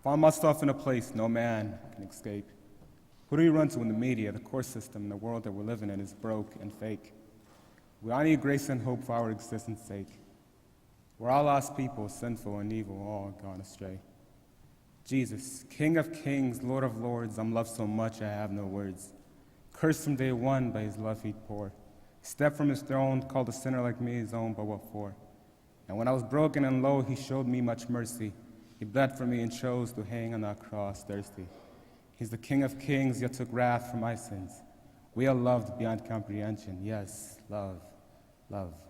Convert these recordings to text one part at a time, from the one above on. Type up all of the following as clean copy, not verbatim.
Found myself in a place no man can escape. Who do you run to in the media, the court system, and the world that we're living in is broke and fake? We all need grace and hope for our existence' sake. We're all lost people, sinful and evil, all gone astray. Jesus, King of kings, Lord of lords, I'm loved so much I have no words. Cursed from day one, by his love he'd pour. Stepped from his throne, called a sinner like me his own, but what for? And when I was broken and low, he showed me much mercy. He bled for me and chose to hang on that cross thirsty. He's the King of kings, yet took wrath for my sins. We are loved beyond comprehension. Yes, love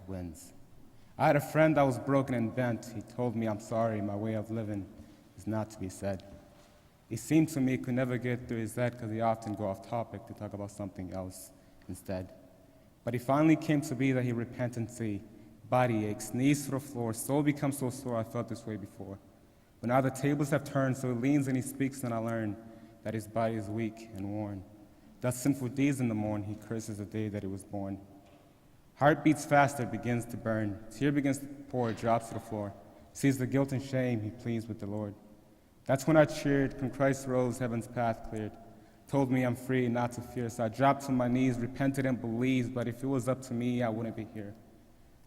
wins. I had a friend that was broken and bent. He told me, I'm sorry, my way of living is not to be said. He seemed to me he could never get through his head because he often go off topic to talk about something else instead. But he finally came to be that he repent and see. Body aches, knees to the floor, soul becomes so sore I felt this way before. But now the tables have turned, so he leans and he speaks, and I learn that his body is weak and worn. Does sinful deeds in the morn, he curses the day that he was born. Heart beats faster, begins to burn. Tear begins to pour, drops to the floor. Sees the guilt and shame, he pleads with the Lord. That's when I cheered, when Christ rose, heaven's path cleared. Told me I'm free, not to fear, so I dropped to my knees, repented and believed, but if it was up to me, I wouldn't be here.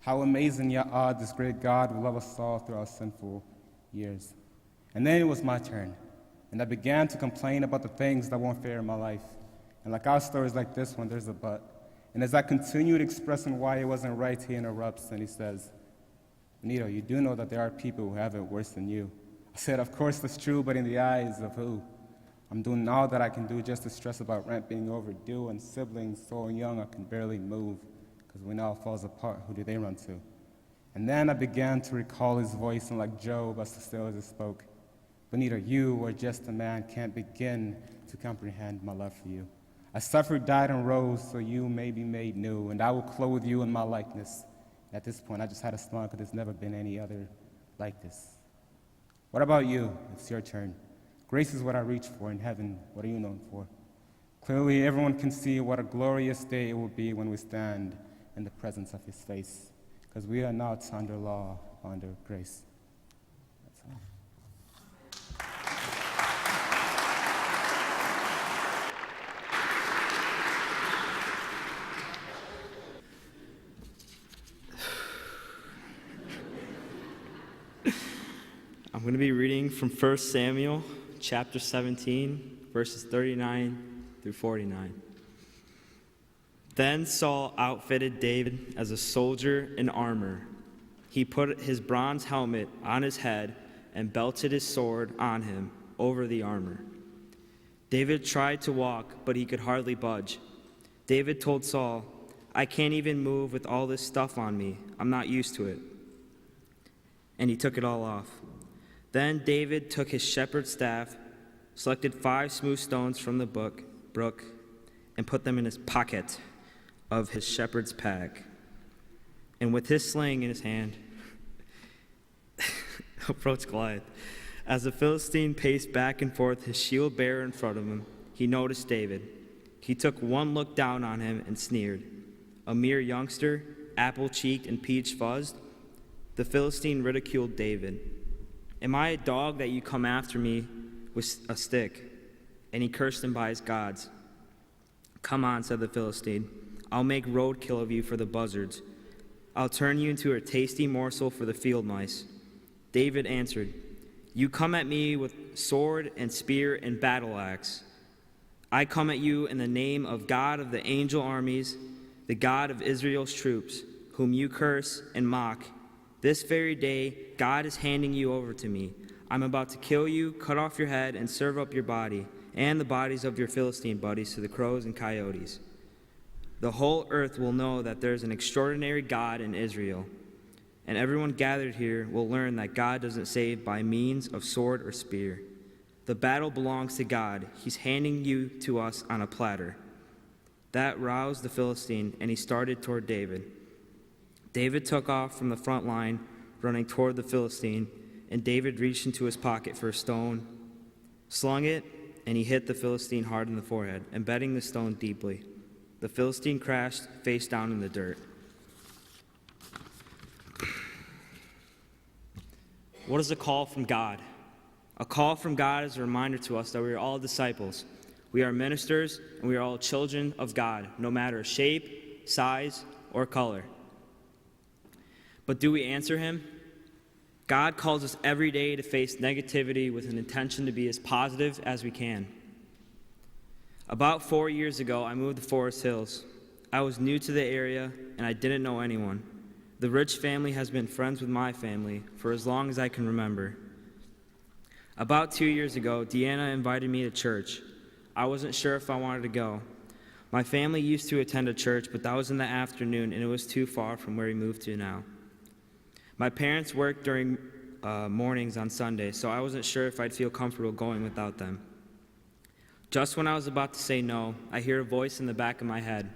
How amazing yet odd this great God will love us all through our sinful years. And then it was my turn, and I began to complain about the things that weren't fair in my life. And like our stories like this one, there's a but. And as I continued expressing why it wasn't right, he interrupts and he says, Bonito, you do know that there are people who have it worse than you. I said, of course that's true, but in the eyes of who? I'm doing all that I can do just to stress about rent being overdue and siblings so young I can barely move, because when all falls apart, who do they run to? And then I began to recall his voice, and like Job, as still as it spoke, Bonito, you or just a man can't begin to comprehend my love for you. I suffered, died, and rose so you may be made new, and I will clothe you in my likeness. At this point, I just had a smile because there's never been any other like this. What about you? It's your turn. Grace is what I reach for in heaven. What are you known for? Clearly, everyone can see what a glorious day it will be when we stand in the presence of his face, because we are not under law, under grace. That's all. I'm going to be reading from 1 Samuel chapter 17, verses 39 through 49. Then Saul outfitted David as a soldier in armor. He put his bronze helmet on his head and belted his sword on him over the armor. David tried to walk, but he could hardly budge. David told Saul, I can't even move with all this stuff on me. I'm not used to it. And he took it all off. Then David took his shepherd's staff, selected 5 smooth stones from the brook, and put them in his pocket of his shepherd's pack. And with his sling in his hand, approached Goliath. As the Philistine paced back and forth, his shield bearer in front of him, he noticed David. He took one look down on him and sneered. A mere youngster, apple-cheeked and peach-fuzzed, the Philistine ridiculed David. Am I a dog that you come after me with a stick? And he cursed him by his gods. Come on, said the Philistine. I'll make roadkill of you for the buzzards. I'll turn you into a tasty morsel for the field mice. David answered, You come at me with sword and spear and battle axe. I come at you in the name of God of the angel armies, the God of Israel's troops, whom you curse and mock. This very day, God is handing you over to me. I'm about to kill you, cut off your head, and serve up your body, and the bodies of your Philistine buddies to the crows and coyotes. The whole earth will know that there is an extraordinary God in Israel, and everyone gathered here will learn that God doesn't save by means of sword or spear. The battle belongs to God. He's handing you to us on a platter. That roused the Philistine, and he started toward David. David took off from the front line, running toward the Philistine, and David reached into his pocket for a stone, slung it, and he hit the Philistine hard in the forehead, embedding the stone deeply. The Philistine crashed face down in the dirt. What is a call from God? A call from God is a reminder to us that we are all disciples. We are ministers, and we are all children of God, no matter shape, size, or color. But do we answer him? God calls us every day to face negativity with an intention to be as positive as we can. About 4 years ago, I moved to Forest Hills. I was new to the area, and I didn't know anyone. The Rich family has been friends with my family for as long as I can remember. About 2 years ago, Deanna invited me to church. I wasn't sure if I wanted to go. My family used to attend a church, but that was in the afternoon, and it was too far from where we moved to now. My parents worked during mornings on Sunday, so I wasn't sure if I'd feel comfortable going without them. Just when I was about to say no, I hear a voice in the back of my head.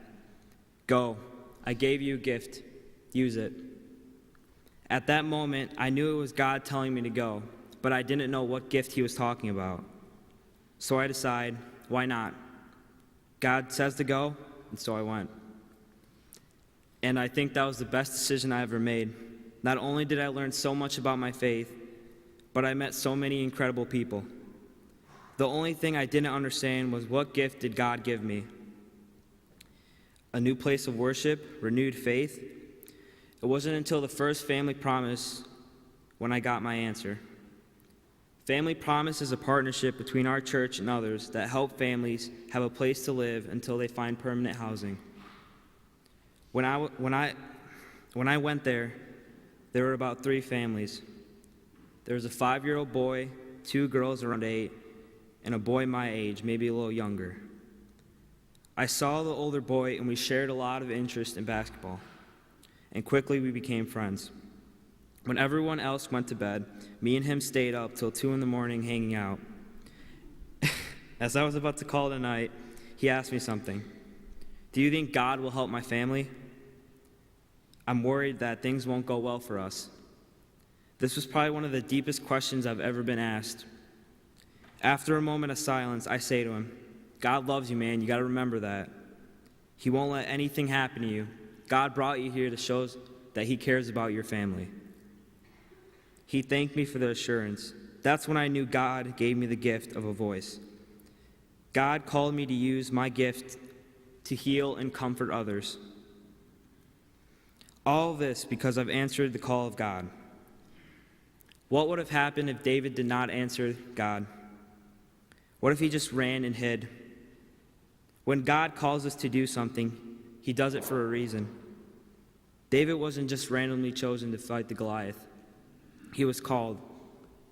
Go. I gave you a gift. Use it. At that moment, I knew it was God telling me to go, but I didn't know what gift he was talking about. So I decided, why not? God says to go, and so I went. And I think that was the best decision I ever made. Not only did I learn so much about my faith, but I met so many incredible people. The only thing I didn't understand was, what gift did God give me? A new place of worship, renewed faith. It wasn't until the first family promise when I got my answer. Family Promise is a partnership between our church and others that help families have a place to live until they find permanent housing. When I went there were about 3 families. There was a 5-year-old boy, 2 girls around 8, and a boy my age, maybe a little younger. I saw the older boy, and we shared a lot of interest in basketball, and quickly we became friends. When everyone else went to bed, me and him stayed up till 2 a.m. hanging out. As I was about to call it a night, he asked me something. Do you think God will help my family? I'm worried that things won't go well for us. This was probably one of the deepest questions I've ever been asked. After a moment of silence, I say to him, God loves you, man. You got to remember that. He won't let anything happen to you. God brought you here to show that he cares about your family. He thanked me for the assurance. That's when I knew God gave me the gift of a voice. God called me to use my gift to heal and comfort others. All this because I've answered the call of God. What would have happened if David did not answer God? What if he just ran and hid? When God calls us to do something, he does it for a reason. David wasn't just randomly chosen to fight the Goliath. He was called.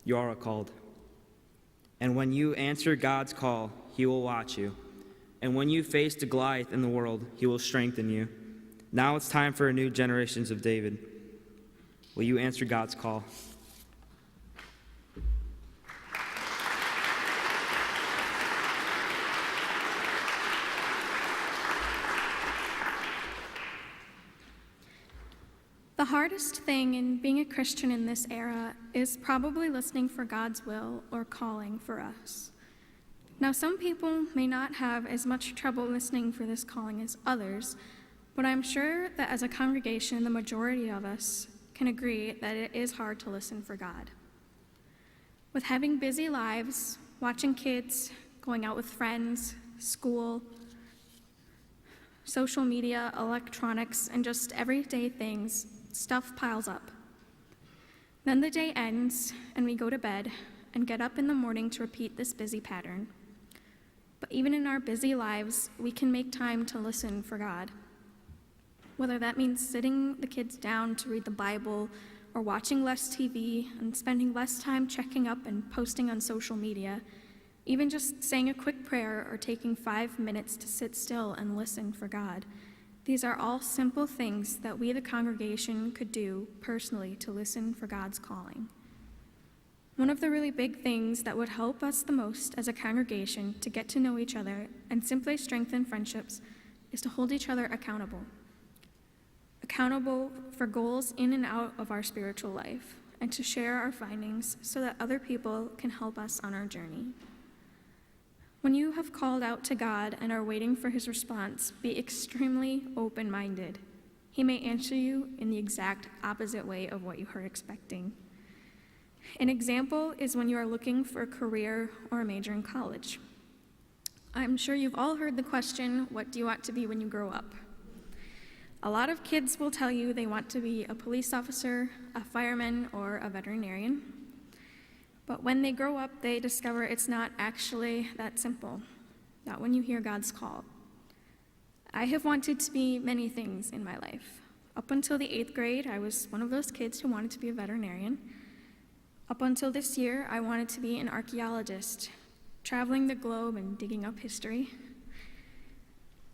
You are called. And when you answer God's call, he will watch you. And when you face the Goliath in the world, he will strengthen you. Now it's time for a new generations of David. Will you answer God's call? The hardest thing in being a Christian in this era is probably listening for God's will or calling for us. Now, some people may not have as much trouble listening for this calling as others, but I'm sure that as a congregation, the majority of us can agree that it is hard to listen for God. With having busy lives, watching kids, going out with friends, school, social media, electronics, and just everyday things, stuff piles up. Then the day ends, and we go to bed and get up in the morning to repeat this busy pattern. But even in our busy lives, we can make time to listen for God. Whether that means sitting the kids down to read the Bible, or watching less TV and spending less time checking up and posting on social media, even just saying a quick prayer or taking 5 minutes to sit still and listen for God. These are all simple things that we, the congregation, could do personally to listen for God's calling. One of the really big things that would help us the most as a congregation to get to know each other and simply strengthen friendships is to hold each other accountable. Accountable for goals in and out of our spiritual life, and to share our findings so that other people can help us on our journey. When you have called out to God and are waiting for his response, be extremely open-minded. He may answer you in the exact opposite way of what you were expecting. An example is when you are looking for a career or a major in college. I'm sure you've all heard the question, what do you want to be when you grow up? A lot of kids will tell you they want to be a police officer, a fireman, or a veterinarian. But when they grow up, they discover it's not actually that simple, not when you hear God's call. I have wanted to be many things in my life. Up until the 8th grade, I was one of those kids who wanted to be a veterinarian. Up until this year, I wanted to be an archaeologist, traveling the globe and digging up history.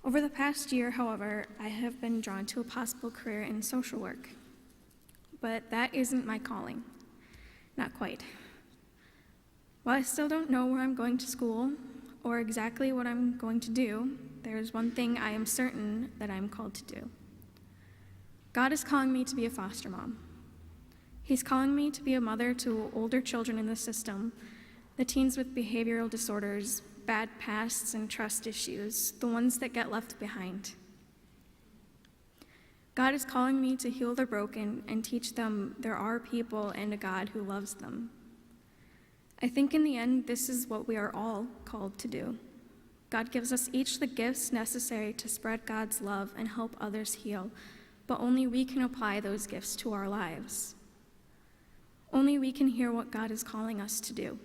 Over the past year, however, I have been drawn to a possible career in social work. But that isn't my calling. Not quite. While I still don't know where I'm going to school or exactly what I'm going to do, there is one thing I am certain that I'm called to do. God is calling me to be a foster mom. He's calling me to be a mother to older children in the system, the teens with behavioral disorders, bad pasts, and trust issues, the ones that get left behind. God is calling me to heal the broken and teach them there are people and a God who loves them. I think in the end, this is what we are all called to do. God gives us each the gifts necessary to spread God's love and help others heal, but only we can apply those gifts to our lives. Only we can hear what God is calling us to do.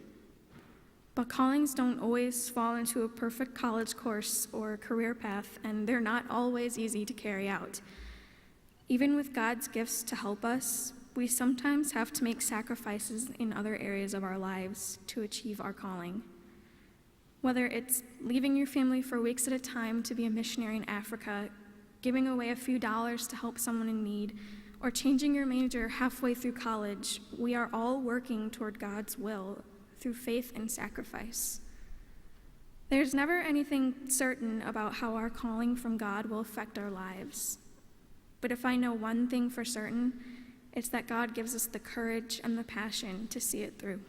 But callings don't always fall into a perfect college course or career path, and they're not always easy to carry out. Even with God's gifts to help us, we sometimes have to make sacrifices in other areas of our lives to achieve our calling. Whether it's leaving your family for weeks at a time to be a missionary in Africa, giving away a few dollars to help someone in need, or changing your major halfway through college, we are all working toward God's will through faith and sacrifice. There's never anything certain about how our calling from God will affect our lives. But if I know one thing for certain, it's that God gives us the courage and the passion to see it through.